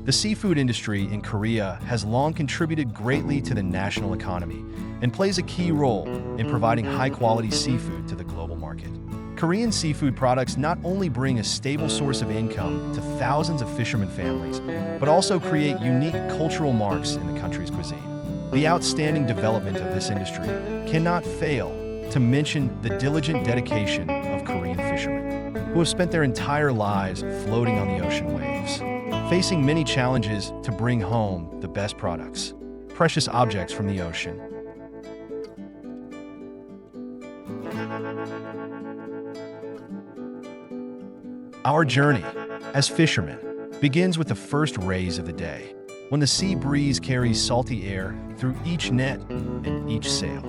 The seafood industry in Korea has long contributed greatly to the national economy and plays a key role in providing high-quality seafood to the global market. Korean seafood products not only bring a stable source of income to thousands of fishermen families, but also create unique cultural marks in the country's cuisine. The outstanding development of this industry cannot fail to mention the diligent dedication of Korean fishermen, who have spent their entire lives floating on the ocean waves, facing many challenges to bring home the best products, precious objects from the ocean. Our journey as fishermen begins with the first rays of the day, when the sea breeze carries salty air through each net and each sail.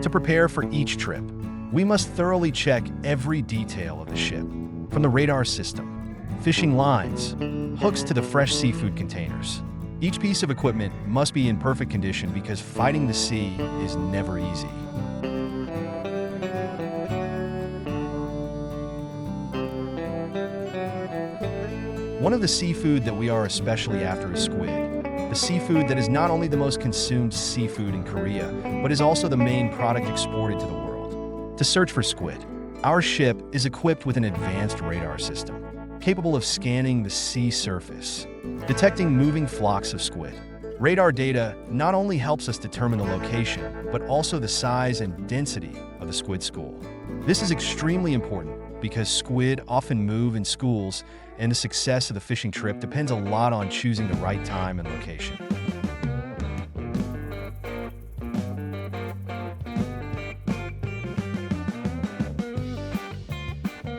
To prepare for each trip, we must thoroughly check every detail of the ship, from the radar system, fishing lines, hooks to the fresh seafood containers. Each piece of equipment must be in perfect condition because fighting the sea is never easy. One of the seafood that we are especially after is squid, the seafood that is not only the most consumed seafood in Korea, but is also the main product exported to the world. To search for squid, our ship is equipped with an advanced radar system, capable of scanning the sea surface, detecting moving flocks of squid. Radar data not only helps us determine the location, but also the size and density of the squid school. This is extremely important because squid often move in schools, and the success of the fishing trip depends a lot on choosing the right time and location.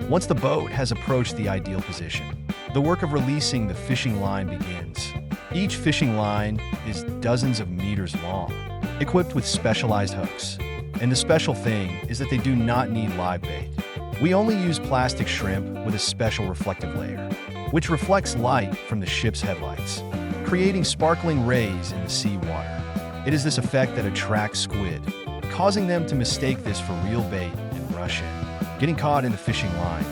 Once the boat has approached the ideal position, the work of releasing the fishing line begins. Each fishing line is dozens of meters long, equipped with specialized hooks. And the special thing is that they do not need live bait. We only use plastic shrimp with a special reflective layer, which reflects light from the ship's headlights, creating sparkling rays in the sea water. It is this effect that attracts squid, causing them to mistake this for real bait and rush in, getting caught in the fishing line.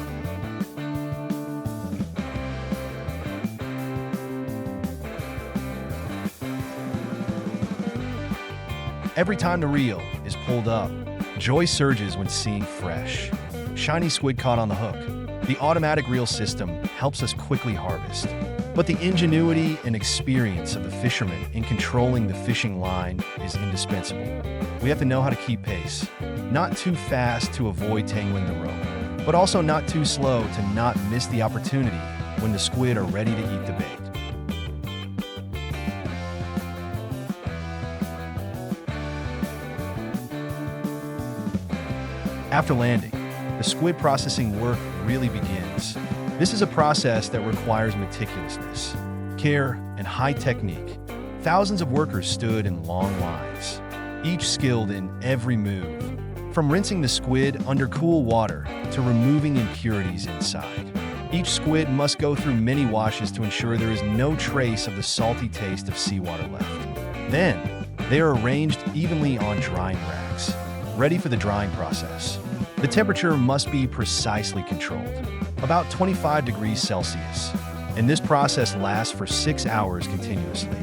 Every time the reel is pulled up, joy surges when seeing fresh, shiny squid caught on the hook. The automatic reel system helps us quickly harvest, but the ingenuity and experience of the fishermen in controlling the fishing line is indispensable. We have to know how to keep pace, not too fast to avoid tangling the rope, but also not too slow to not miss the opportunity when the squid are ready to eat the bait. After landing, the squid processing work really begins. This is a process that requires meticulousness, care, and high technique. Thousands of workers stood in long lines, each skilled in every move, from rinsing the squid under cool water to removing impurities inside. Each squid must go through many washes to ensure there is no trace of the salty taste of seawater left. Then, they are arranged evenly on drying racks, ready for the drying process. The temperature must be precisely controlled, about 25 degrees Celsius, and this process lasts for 6 hours continuously,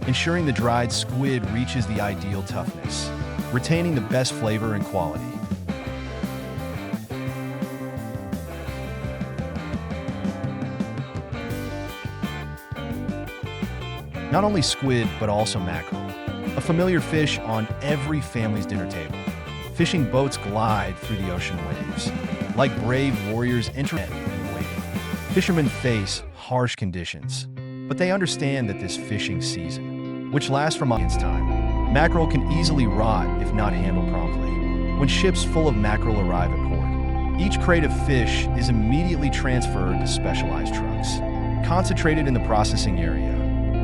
ensuring the dried squid reaches the ideal toughness, retaining the best flavor and quality. Not only squid, but also mackerel, a familiar fish on every family's dinner table. Fishing boats glide through the ocean waves, like brave warriors entering and waiting. Fishermen face harsh conditions, but they understand that this fishing season, which lasts for months' time, mackerel can easily rot if not handled promptly. When ships full of mackerel arrive at port, each crate of fish is immediately transferred to specialized trucks, concentrated in the processing area,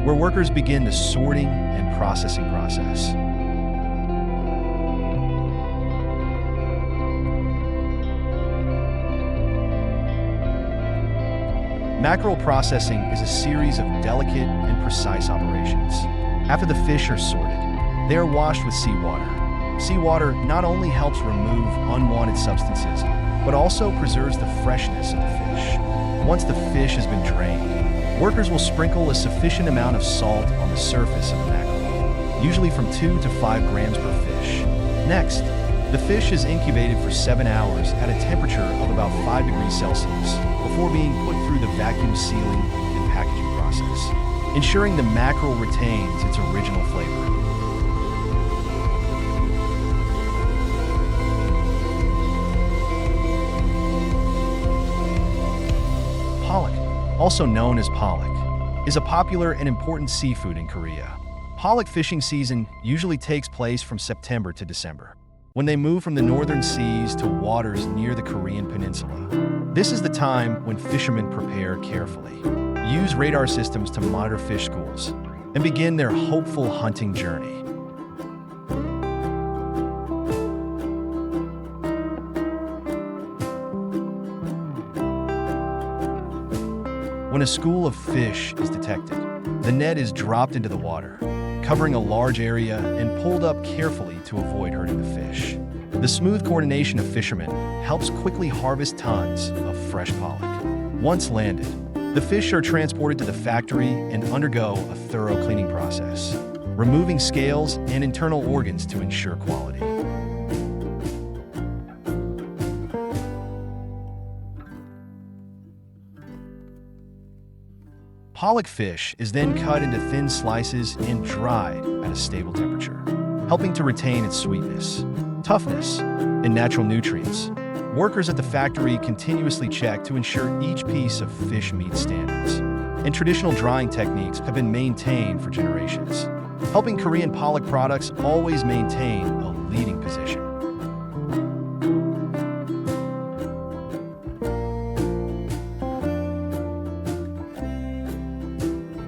where workers begin the sorting and processing process. Mackerel processing is a series of delicate and precise operations. After the fish are sorted, they are washed with seawater. Seawater not only helps remove unwanted substances, but also preserves the freshness of the fish. Once the fish has been drained, workers will sprinkle a sufficient amount of salt on the surface of the mackerel, usually from 2 to 5 grams per fish. Next, the fish is incubated for 7 hours at a temperature of about 5 degrees Celsius before being put through the vacuum sealing and packaging process, ensuring the mackerel retains its original flavor. Pollock, also known as pollock, is a popular and important seafood in Korea. Pollock fishing season usually takes place from September to December, when they move from the northern seas to waters near the Korean peninsula. This is the time when fishermen prepare carefully, use radar systems to monitor fish schools, and begin their hopeful hunting journey. When a school of fish is detected, the net is dropped into the water, covering a large area and pulled up carefully to avoid hurting the fish. The smooth coordination of fishermen helps quickly harvest tons of fresh pollock. Once landed, the fish are transported to the factory and undergo a thorough cleaning process, removing scales and internal organs to ensure quality. Pollock fish is then cut into thin slices and dried at a stable temperature, helping to retain its sweetness, toughness, and natural nutrients. Workers at the factory continuously check to ensure each piece of fish meets standards, and traditional drying techniques have been maintained for generations, helping Korean pollock products always maintain a leading position.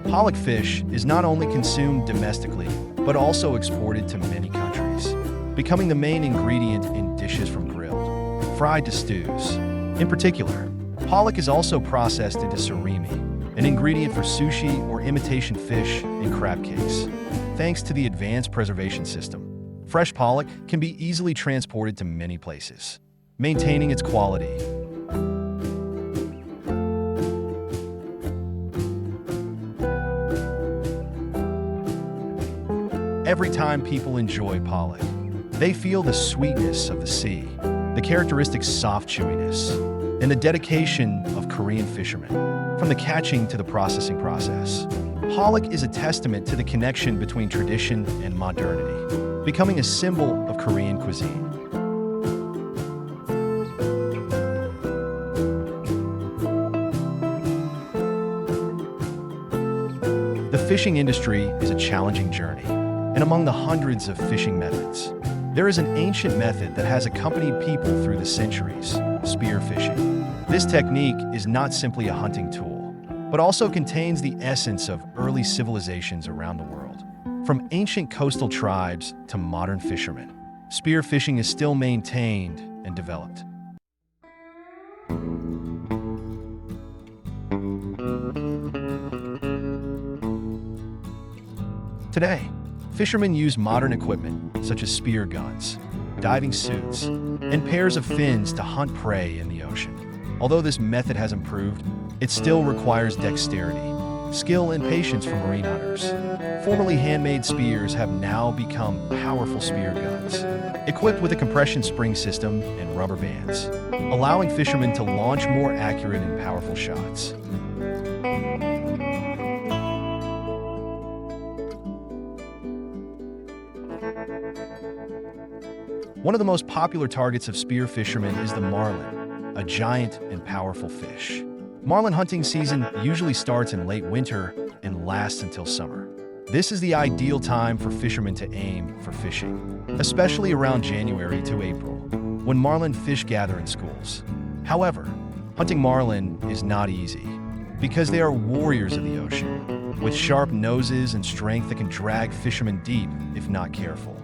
Pollock fish is not only consumed domestically, but also exported to many countries, becoming the main ingredient in dishes from grilled, fried to stews. In particular, pollock is also processed into surimi, an ingredient for sushi or imitation fish and crab cakes. Thanks to the advanced preservation system, fresh pollock can be easily transported to many places, maintaining its quality. Every time people enjoy pollock, they feel the sweetness of the sea, the characteristic soft chewiness, and the dedication of Korean fishermen, from the catching to the processing process. Pollock is a testament to the connection between tradition and modernity, becoming a symbol of Korean cuisine. The fishing industry is a challenging journey. And among the hundreds of fishing methods, there is an ancient method that has accompanied people through the centuries: spear fishing. This technique is not simply a hunting tool, but also contains the essence of early civilizations around the world. From ancient coastal tribes to modern fishermen, spear fishing is still maintained and developed. Today, fishermen use modern equipment such as spear guns, diving suits, and pairs of fins to hunt prey in the ocean. Although this method has improved, it still requires dexterity, skill, and patience from marine hunters. Formerly handmade spears have now become powerful spear guns, equipped with a compression spring system and rubber bands, allowing fishermen to launch more accurate and powerful shots. One of the most popular targets of spear fishermen is the marlin, a giant and powerful fish. Marlin hunting season usually starts in late winter and lasts until summer. This is the ideal time for fishermen to aim for fishing, especially around January to April, when marlin fish gather in schools. However, hunting marlin is not easy, because they are warriors of the ocean, with sharp noses and strength that can drag fishermen deep if not careful.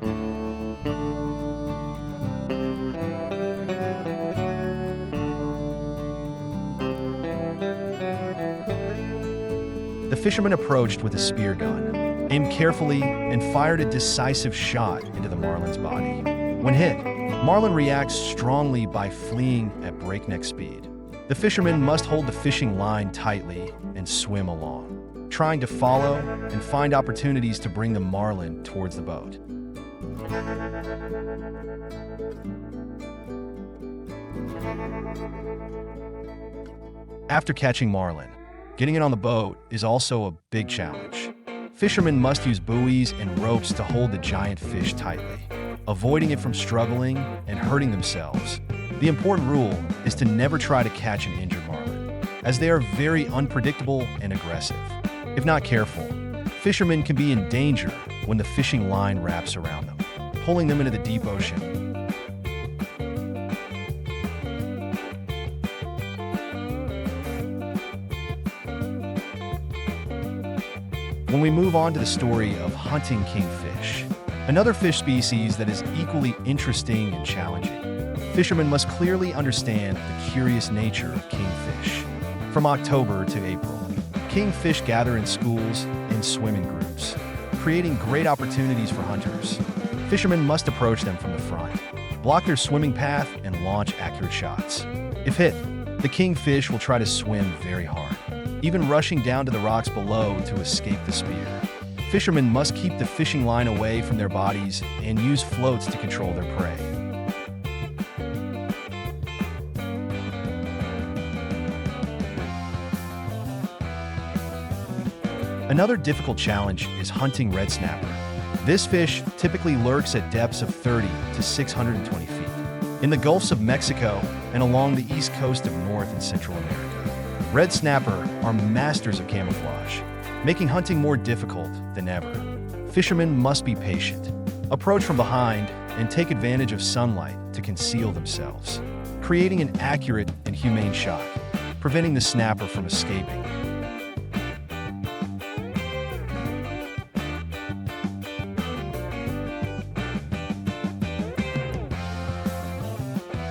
The fisherman approached with a spear gun, aimed carefully, and fired a decisive shot into the marlin's body. When hit, marlin reacts strongly by fleeing at breakneck speed. The fishermen must hold the fishing line tightly and swim along, trying to follow and find opportunities to bring the marlin towards the boat. After catching marlin, getting it on the boat is also a big challenge. Fishermen must use buoys and ropes to hold the giant fish tightly, avoiding it from struggling and hurting themselves. The important rule is to never try to catch an injured marlin, as they are very unpredictable and aggressive. If not careful, fishermen can be in danger when the fishing line wraps around them, pulling them into the deep ocean. When we move on to the story of hunting kingfish, another fish species that is equally interesting and challenging, fishermen must clearly understand the curious nature of kingfish. From October to April, kingfish gather in schools and swim in groups, creating great opportunities for hunters. Fishermen must approach them from the front, block their swimming path, and launch accurate shots. If hit, the kingfish will try to swim very hard, even rushing down to the rocks below to escape the spear. Fishermen must keep the fishing line away from their bodies and use floats to control their prey. Another difficult challenge is hunting red snapper. This fish typically lurks at depths of 30 to 620 feet in the Gulfs of Mexico and along the east coast of North and Central America. Red snapper are masters of camouflage, making hunting more difficult than ever. Fishermen must be patient, approach from behind, and take advantage of sunlight to conceal themselves, creating an accurate and humane shot, preventing the snapper from escaping.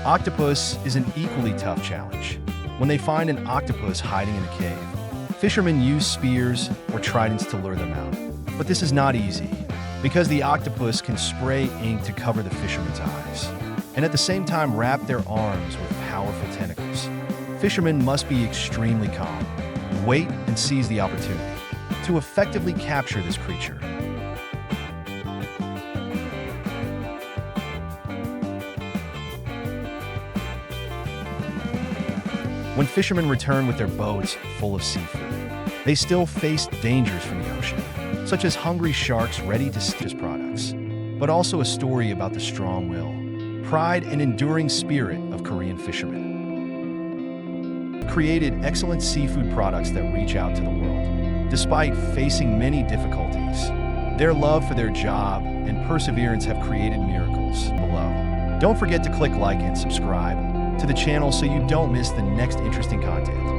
Octopus is an equally tough challenge. When they find an octopus hiding in a cave, fishermen use spears or tridents to lure them out. But this is not easy, because the octopus can spray ink to cover the fisherman's eyes, and at the same time wrap their arms with powerful tentacles. Fishermen must be extremely calm, wait and seize the opportunity to effectively capture this creature. When fishermen return with their boats full of seafood, they still face dangers from the ocean, such as hungry sharks ready to steal products, but also a story about the strong will, pride, and enduring spirit of Korean fishermen. Created excellent seafood products that reach out to the world, despite facing many difficulties. Their love for their job and perseverance have created miracles below. Don't forget to click like and subscribe to the channel so you don't miss the next interesting content.